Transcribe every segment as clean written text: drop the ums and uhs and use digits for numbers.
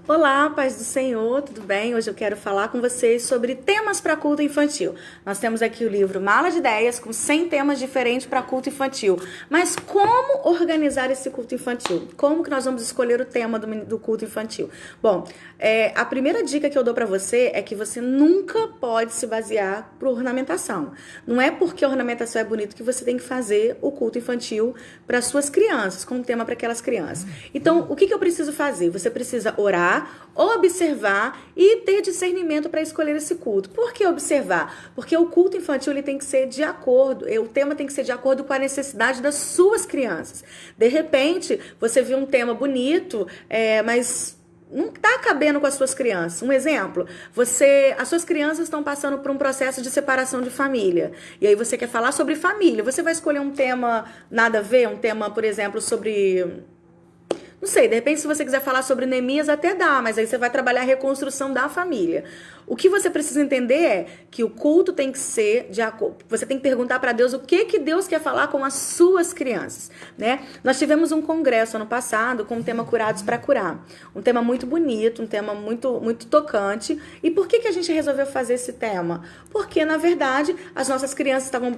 Olá, paz do Senhor, tudo bem? Hoje eu quero falar com vocês sobre temas para culto infantil. Nós temos aqui o livro Mala de Ideias com 100 temas diferentes para culto infantil. Mas como organizar esse culto infantil? Como que nós vamos escolher o tema do culto infantil? Bom, a primeira dica que eu dou para você é que você nunca pode se basear por ornamentação. Não é porque a ornamentação é bonita que você tem que fazer o culto infantil para suas crianças, como tema para aquelas crianças. Então, o que eu preciso fazer? Você precisa orar, observar e ter discernimento para escolher esse culto. Por que observar? Porque o culto infantil ele tem que ser de acordo, o tema tem que ser de acordo com a necessidade das suas crianças. De repente, você viu um tema bonito, mas não está cabendo com as suas crianças. Um exemplo, as suas crianças estão passando por um processo de separação de família. E aí você quer falar sobre família. Você vai escolher um tema nada a ver, um tema, por exemplo, sobre... Não sei, de repente se você quiser falar sobre Neemias até dá, mas aí você vai trabalhar a reconstrução da família. O que você precisa entender é que o culto tem que ser de acordo. Você tem que perguntar para Deus o que Deus quer falar com as suas crianças, né? Nós tivemos um congresso ano passado com o tema Curados para Curar. Um tema muito bonito, um tema muito, muito tocante. E por que a gente resolveu fazer esse tema? Porque, na verdade, as nossas crianças estavam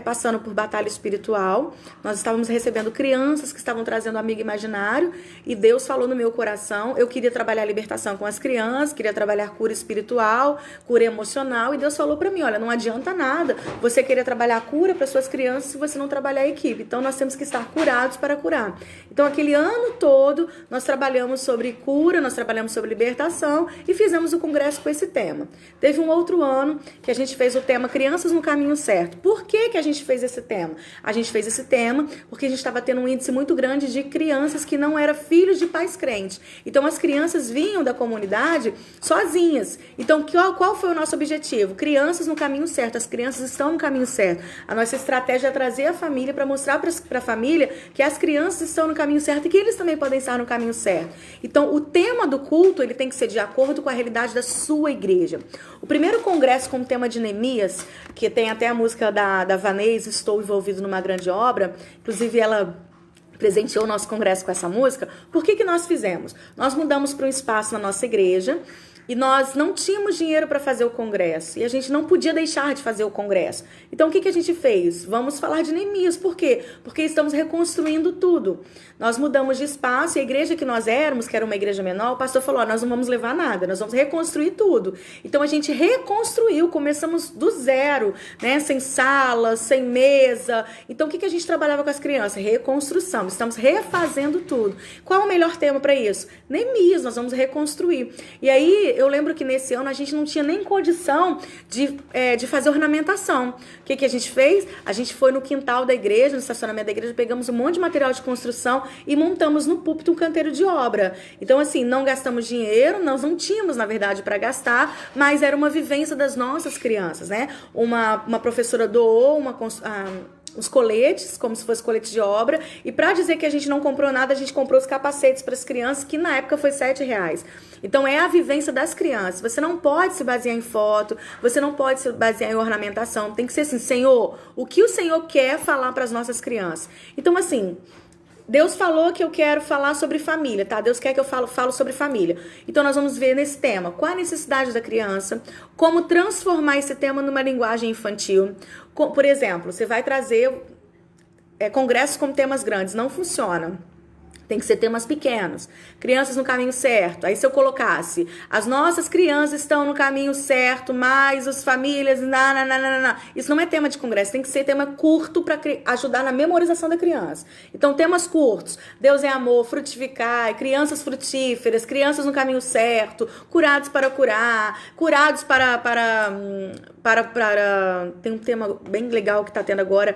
passando por batalha espiritual. Nós estávamos recebendo crianças que estavam trazendo um amigo imaginário. E Deus falou no meu coração, eu queria trabalhar a libertação com as crianças, queria trabalhar cura espiritual, cura emocional, e Deus falou pra mim, olha, não adianta nada você querer trabalhar a cura para suas crianças se você não trabalhar a equipe. Então nós temos que estar curados para curar. Então aquele ano todo nós trabalhamos sobre cura, nós trabalhamos sobre libertação e fizemos o congresso com esse tema. Teve um outro ano que a gente fez o tema Crianças no Caminho Certo. Por que a gente fez esse tema? A gente fez esse tema porque a gente estava tendo um índice muito grande de crianças que não eram filhos de pais crentes. Então as crianças vinham da comunidade sozinhas. Então qual foi o nosso objetivo? Crianças no caminho certo. As crianças estão no caminho certo. A nossa estratégia é trazer a família para mostrar para a família que as crianças estão no caminho certo e que eles também podem estar no caminho certo. Então o tema do culto ele tem que ser de acordo com a realidade da sua igreja. O primeiro congresso com o tema de Neemias, que tem até a música da Vanessa, Estou Envolvido numa Grande Obra, inclusive ela presenteou o nosso congresso com essa música. Por que nós fizemos? Nós mudamos para um espaço na nossa igreja e nós não tínhamos dinheiro para fazer o congresso. E a gente não podia deixar de fazer o congresso. Então, o que a gente fez? Vamos falar de Neemias. Por quê? Porque estamos reconstruindo tudo. Nós mudamos de espaço e a igreja que nós éramos, que era uma igreja menor, o pastor falou, nós não vamos levar nada, nós vamos reconstruir tudo. Então, a gente reconstruiu, começamos do zero, né? Sem sala, sem mesa. Então, o que a gente trabalhava com as crianças? Reconstrução. Estamos refazendo tudo. Qual é o melhor tema para isso? Neemias, nós vamos reconstruir. E aí, eu lembro que nesse ano a gente não tinha nem condição de fazer ornamentação. O que a gente fez? A gente foi no quintal da igreja, no estacionamento da igreja, pegamos um monte de material de construção e montamos no púlpito um canteiro de obra. Então, assim, não gastamos dinheiro, nós não tínhamos, na verdade, para gastar, mas era uma vivência das nossas crianças, né? Uma professora doou os coletes, como se fosse colete de obra, e para dizer que a gente não comprou nada, a gente comprou os capacetes para as crianças, que na época foi R$7. Então é a vivência das crianças. Você não pode se basear em foto, você não pode se basear em ornamentação, tem que ser assim, Senhor, o que o Senhor quer falar para as nossas crianças? Então assim, Deus falou que eu quero falar sobre família, tá? Deus quer que eu falo sobre família. Então nós vamos ver nesse tema qual a necessidade da criança, como transformar esse tema numa linguagem infantil. Por exemplo, você vai trazer congressos com temas grandes, não funciona. Tem que ser temas pequenos. Crianças no caminho certo. Aí se eu colocasse, as nossas crianças estão no caminho certo, mas as famílias... Isso não é tema de congresso, tem que ser tema curto para ajudar na memorização da criança. Então, temas curtos. Deus é amor, frutificar, crianças frutíferas, crianças no caminho certo, curados para curar, curados para tem um tema bem legal que está tendo agora,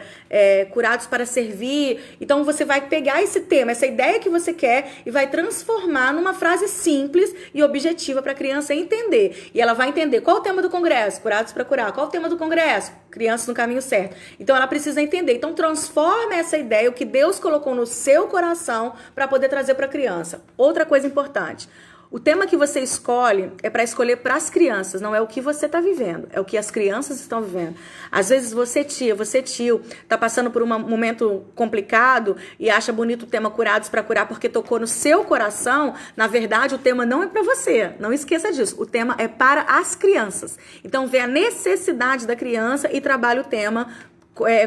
curados para servir. Então, você vai pegar esse tema, essa ideia que você quer e vai transformar numa frase simples e objetiva para a criança entender. E ela vai entender qual o tema do congresso, curados para curar. Qual o tema do congresso? Crianças no caminho certo. Então ela precisa entender. Então transforma essa ideia, o que Deus colocou no seu coração para poder trazer para a criança. Outra coisa importante. O tema que você escolhe é para escolher para as crianças, não é o que você está vivendo, é o que as crianças estão vivendo. Às vezes você, tia, você, tio, está passando por um momento complicado e acha bonito o tema Curados para Curar porque tocou no seu coração. Na verdade, o tema não é para você, não esqueça disso. O tema é para as crianças. Então, vê a necessidade da criança e trabalhe o tema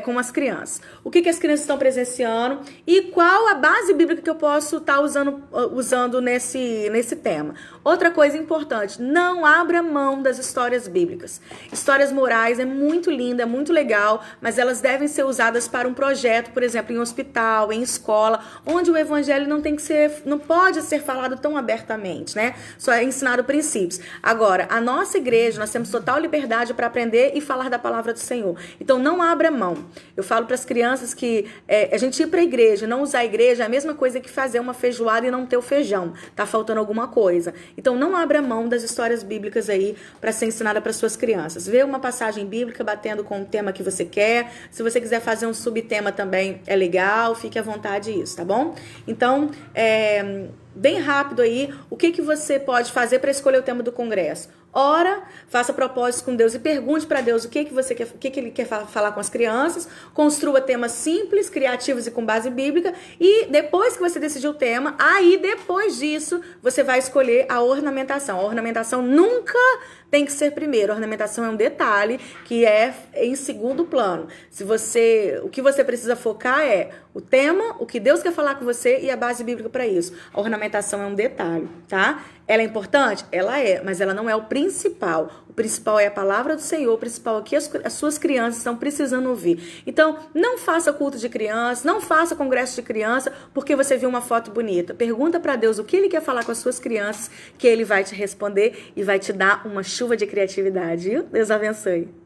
com as crianças. O que as crianças estão presenciando e qual a base bíblica que eu posso estar usando nesse tema. Outra coisa importante, não abra mão das histórias bíblicas. Histórias morais é muito linda, é muito legal, mas elas devem ser usadas para um projeto, por exemplo, em hospital, em escola, onde o evangelho não pode ser falado tão abertamente, né? Só é ensinado princípios. Agora, a nossa igreja, nós temos total liberdade para aprender e falar da palavra do Senhor. Então, não abra mão. Eu falo para as crianças que a gente ir para a igreja, não usar a igreja é a mesma coisa que fazer uma feijoada e não ter o feijão. Tá faltando alguma coisa. Então, não abra mão das histórias bíblicas aí para ser ensinada para suas crianças. Vê uma passagem bíblica batendo com o tema que você quer. Se você quiser fazer um subtema também é legal, fique à vontade isso, tá bom? Então, bem rápido aí, o que você pode fazer para escolher o tema do congresso? Ora, faça propósitos com Deus e pergunte para Deus o que você quer, o que Ele quer falar com as crianças. Construa temas simples, criativos e com base bíblica. E depois que você decidir o tema, aí depois disso você vai escolher a ornamentação. A ornamentação nunca tem que ser primeiro. A ornamentação é um detalhe que é em segundo plano. O que você precisa focar é o tema, o que Deus quer falar com você e a base bíblica para isso. A ornamentação é um detalhe, tá? Ela é importante? Ela é, mas ela não é o principal. O principal é a palavra do Senhor, o principal é que as suas crianças estão precisando ouvir. Então, não faça culto de criança, não faça congresso de criança porque você viu uma foto bonita. Pergunta para Deus o que Ele quer falar com as suas crianças, que Ele vai te responder e vai te dar uma chuva de criatividade, viu? Deus abençoe.